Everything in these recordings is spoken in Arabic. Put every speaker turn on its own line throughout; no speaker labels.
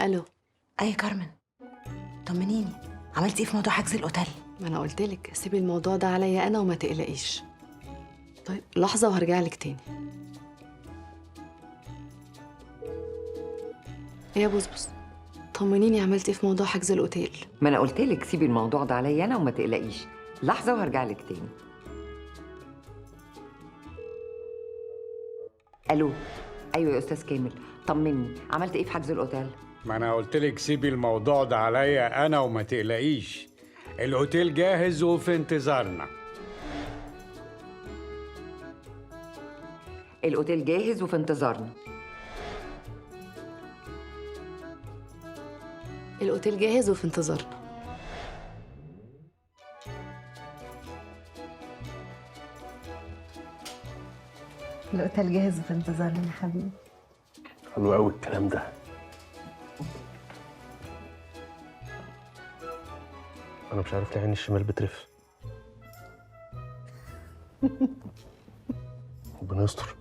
الو.
اي كارمن، طمنيني، عملتي ايه في موضوع حجز الاوتيل؟
ما انا قلت لك سيبي الموضوع ده عليا انا وما تقلقيش. طيب لحظه وهرجع لك تاني. ايه يا بصبص، طمنيني عملتي ايه في موضوع حجز الاوتيل؟
ما انا قلت لك سيبي الموضوع ده عليا انا وما تقلقيش. لحظه وهرجع لك تاني. الو. ايوه يا استاذ كامل، طمني عملت ايه في حجز الاوتيل؟
ما انا قلت لك سيبي الموضوع ده عليا انا وما تقلقيش. الاوتيل جاهز وفي انتظارنا.
الاوتيل جاهز وفي انتظارنا.
الاوتيل جاهز وفي انتظارنا.
الاوتيل جاهز في انتظارنا يا حبيبي.
حلو قوي الكلام ده. انا مش عارف ليه عيني الشمال بترف. ربنا يستر.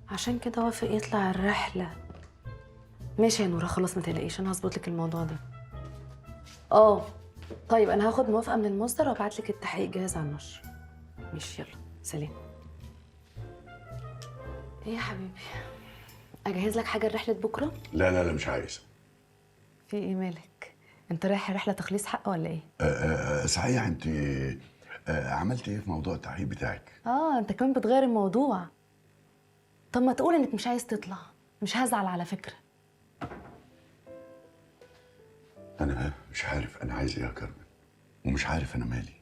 عشان كده وافق يطلع الرحله. ماشي يا نورة، خلاص ما تقلقيش، انا هظبط لك الموضوع ده. طيب انا هاخد موافقه من المصدر وابعت لك التحقيق جاهز على النشر. ماشي، يلا سلام. ايه يا حبيبي، اجهز لك حاجه لرحله بكره؟
لا لا لا مش عايز.
في ايه مالك؟ انت رايح رحله تخليص حق ولا ايه؟
صحيح انت عملت ايه في موضوع التحقيق بتاعك؟
انت كمان بتغير الموضوع. طب ما تقول انك مش عايز تطلع، مش هزعل على فكره.
انا مش عارف انا عايز ايه يا كارمن، ومش عارف انا مالي.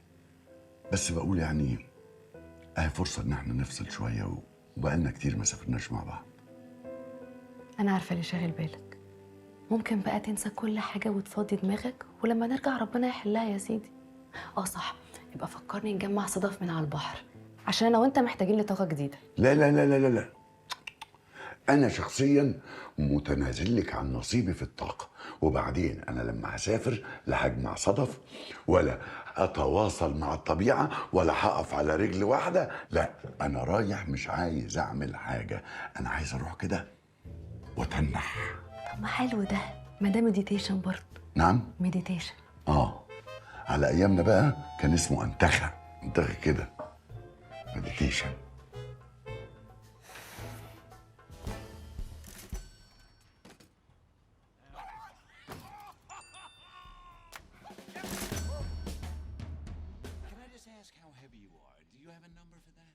بس بقول يعني اهي فرصه ان احنا نفصل شويه وبقالنا كتير ما سافرناش مع بعض.
انا عارفه اللي شاغل بالك. ممكن بقى تنسى كل حاجه وتفضي دماغك، ولما نرجع ربنا يحلها يا سيدي. صح، يبقى فكرني نجمع صدف من على البحر، عشان انا وانت محتاجين لطاقه جديده.
لا لا لا لا لا لا، انا شخصيا متنازل لك عن نصيبي في الطاقه. وبعدين انا لما هسافر لا هجمع صدف ولا اتواصل مع الطبيعه ولا هقف على رجل واحده. لا، انا رايح مش عايز اعمل حاجه، انا عايز اروح كده واتنح.
طب ما حلو ده، ما ده مديتيشن برضه.
نعم،
مديتيشن.
على ايامنا بقى كان اسمه انتخه كده، مديتيشن.
Can I just ask how heavy you are? Do you have a number for that?